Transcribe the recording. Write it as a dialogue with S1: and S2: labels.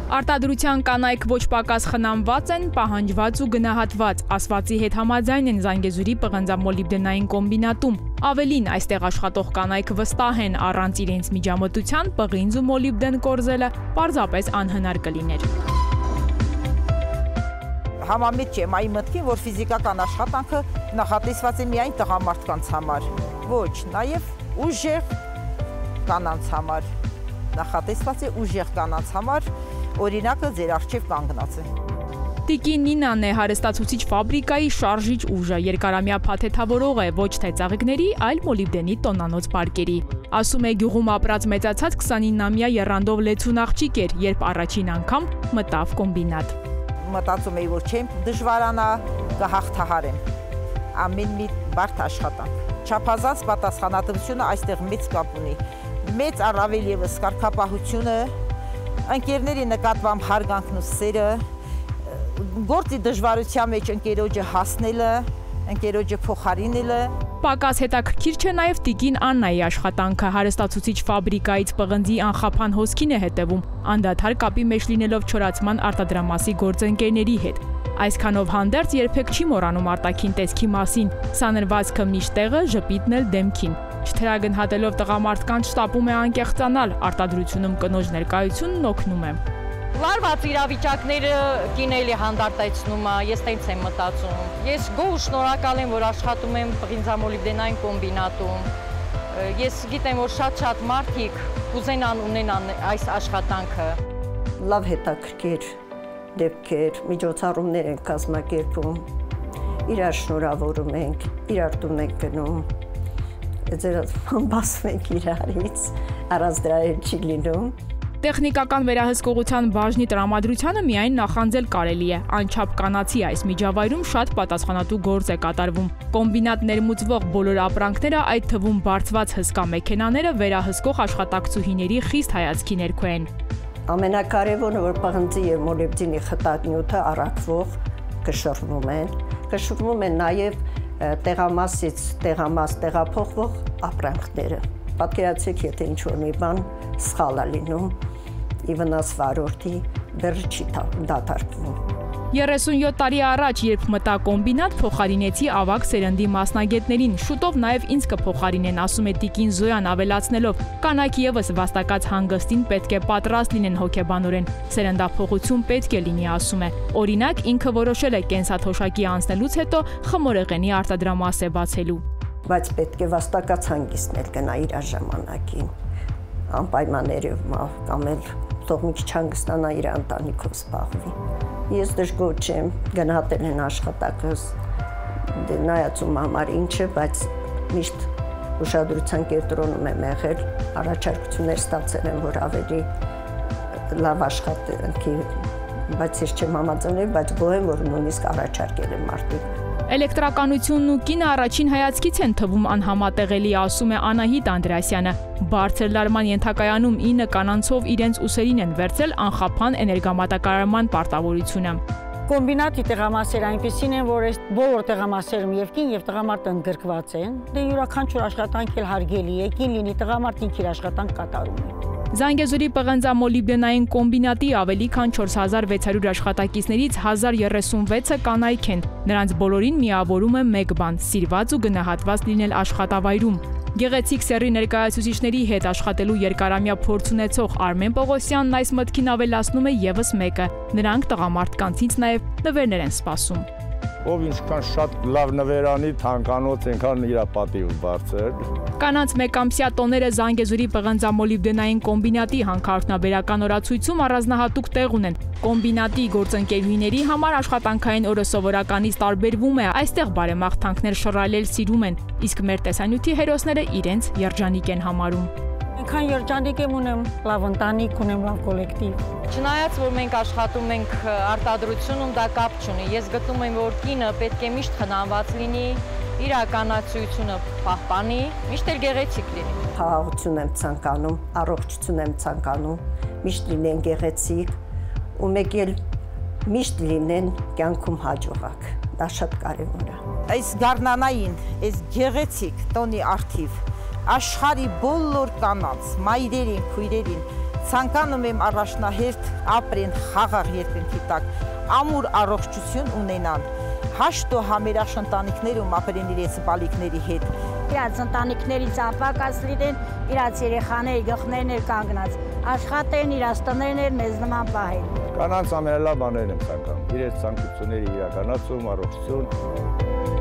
S1: Արտադրության կանայք ոչ պակաս խնամված են, պահանջված ու գնահատված, ասվածի հետ համաձայն են Զանգեզուրի պղնձամոլիբդենային կոմբինատում։ Ավելին, այստեղ աշխատող կանայք վստահ են, առանց իրենց միջամտության պղինձ ու մոլիբդեն կորզելը պարզապես անհնար կլիներ։
S2: Համամիտ չեմ այն մտքին, որ ֆիզիկական աշխատանքը նախատեսված է միայն տղամարդկանց համար, ոչ, նաև ուժեղ կանանց համար, նախատեսված է ուժեղ կանանց համար, օրինակը ձեր առջև կանգնած է։
S1: Տիկին Նինան է հարստացուցիչ ֆաբրիկայի շարժիչ ուժը, երկարամյա փաթեթավորող է ոչ թե ծաղիկների, այլ մոլիբդենի տոնանոց պարկերի։ Ասում է գյուղում ապրած մեծացած 29-ամյա եռանդով լեցուն աղջիկ էր, երբ առաջին անգամ մտավ կոմբինատ։
S2: Մտածում էի, որ չեմ դժվարանա, կհաղթահարեմ։ Ամեն մի բարդ աշխատանք։ Չափազանց պատասխանատվությունը այստեղ մեծ կապ ունի։ Մեծ առավել ևս կարգապահությունը, ընկերների նկատմամբ հարգանքն ու սերը, գործի դժվարության մեջ ընկերոջը հասնելը, ընկերոջը փոխարինելը։
S1: Պակաս հետաքրքիր չէ նաև տիկին Աննայի աշխատանքը, հարստացուցիչ ֆաբրիկայից պղնձի անխափան հոսքին է հետևում, անդադար կապի մեջ լինելով չորացման արտադրամասի գործընկերների հետ։ Այսքանով հանդերձ երբեք չի մոռանում արտաքին տեսքի մասին, սանրվածքը միշտ տեղը, ժպիտն էլ դեմքին։ Չթերագնահատելով տղամարդկանց շտապում է անկեղծանալ, արտադրությունում կնոջ ներկայությունն օգնում է։
S3: Լարված իրավիճակները կինելի հանդարտեցնում է, ես տենց եմ մտածում։ Ես գոհ ու շնորհակալ եմ, որ աշխատում եմ պղնձամոլիբդենային կոմբինատում։ Ես գիտեմ, որ շատ մարդիկ կուզենան ունենան այս աշխատանքը։
S4: Լավ հետաքրքիր դեպքեր, միջոցառումներ են կազմակերպում, իրար շնորհավորում ենք, իրար տուն ենք գնում, բասում ենք իրարից, առանց դրա չի լինում։
S1: Տեխնիկական վերահսկողության բաժնի տրամադրությանը միայն նախանձել կարելի է, անչափ կանացի այս միջավայրում շատ պատասխանատու գործ է կատարվում։ Կոմբինատ ներմուծվող բոլոր ապրանքները, այդ թվում բարձված հսկա մեքենաները վերահսկող աշխատակցուհիների խիստ հայացքի ներքո են։
S4: Ամենակարևորը, որ պղնձի եւ մոլիբդենի խտանյութը առաքվող կշռվում են նաև տեղամասից տեղամաս տեղափոխվող ապրանքները։ Պատկերացրեք, եթե ինչ-որ մի բան սխալ է լինում, ի վնաս վարորդի, բեռը չի դատարկվում։
S1: 37 տարի առաջ, երբ մտա կոմբինատ, փոխարինեցի ավագ սերնդի մասնագետներին, շուտով նաև ինձ կփոխարինեն, ասում է տիկին Զոյան ավելացնելով, կանայք ևս վաստակած հանգստին պետք է պատրաստ լինեն հոգեբանորեն, սերնդափոխություն պետք է լինի, ասում է։ Օրինակ, ինքը որոշել է կենսաթոշակի անցնելուց հետո խմորեղենի արտադրամաս է բացելու։
S4: Բայց պետք է վաստակած հանգիստներ գնա իր ժամանակին, անպայմաններով կամ էլ թող մի քիչ հանգստանա իր ընտանիքով զբաղվի։ Ես դժգոհ չեմ, գնահատել են աշխատակս, նայածում համար ինչը, բայց միշտ ուշադրության կենտրոնում եմ եղել, առաջարկություններ ստացել եմ, որ ավելի լավ աշխատանքի, բայց ես չեմ համաձայնել, բայց գոհ եմ, որ նույնիսկ առաջարկել եմ մարդիկ։
S1: Էլեկտրականությունն ու կինը առաջին հայացքից են թվում անհամատեղելի, ասում է Անահիտ Անդրեասյանը։ Բարձր լարման ենթակայանում 9 կանանցով իրենց ուսերին են վերցրել անխափան էներգամատակարարման պարտավորությունը։
S5: Կոմբինատի տեղամասերը այնպեսին են, որ այս բոլոր տեղամասերում եւ կին եւ տղամարդ ընդգրկված են։ Դե յուրաքանչյուր աշխատանք էլ հարգելի է, կին լինի տղամարդ ինքն իր աշխատանք կատարում է։
S1: Զանգեզուրի պղնձամոլիբդենային կոմբինատի ավելի քան 4600 աշխատակիցներից 1036-ը կանայք են։ Նրանց բոլորին միավորում է մեկ բան՝ սիրված ու գնահատված լինել աշխատավայրում։ Գեղեցիկ սեռի ներկայացուցիչների հետ աշխատելու երկարամյա փորձ ունեցող Արմեն Պողոսյանն այս մտքին ավելացնում է ևս մեկը։ Նրանք տղամարդկանցից նաև նվերներ են սպասում։
S6: Ով ինչքան շատ լավ նվերանի թանկանոց ենքան իր պատիվ բարձր։
S1: Կանանց մեկամսյա տոները Զանգեզուրի պղնձամոլիբդենային կոմբինատի հանքարդյունաբերական օրացույցում առանձնահատուկ տեղ ունեն։ Կոմբինատի գործընկերուհիների համար աշխատանքային օրը սովորականից տարբերվում է, այստեղ բարեմաղթանքներ շռայլել սիրում են, իսկ մեր տեսանյութի հերոսները իրենց երջանիկ են համարում։
S5: Այնքան երջանիկ եմ, ունեմ լավ ընտանիք, ունեմ լավ կոլեկտիվ։
S3: Չնայած որ մենք աշխատում ենք արտադրությունում, դա կապ չունի։ Ես գտնում եմ, որ կինը պետք է միշտ խնամված լինի, իր ականացիությունը պահպանի, միշտ էլ գեղեցիկ լինի։
S4: Խաղաղություն եմ ցանկանում, առողջություն եմ ցանկանում, միշտ լինեն գեղեցիկ ու մեկ էլ միշտ լինեն կյանքում հաջողակ։ Դա շատ կարևոր է։
S2: Այս գարնանային, այս գեղեցիկ տոնի արդիվ աշխարհի բոլոր կանանց, մայրերին, քույրերին Ցանկանում եմ առաջնահերթ ապրեն խաղաղ երկնքի տակ, ամուր առողջություն ունենան, հաշտ ու համերաշխ ընտանիքներում ապրեն իրենց բալիկների հետ։
S7: Իրաց ընտանիքներից ապակած լինեն, իրաց երեխաների գլխներն էլ կանգնած, աշխատեն, իրաց տներն էլ մեզ նման պահեն։
S6: Կանանց ամենալավ բաներն եմ ցանկանում, իրենց ցանկությունների իրականացում, առողջություն։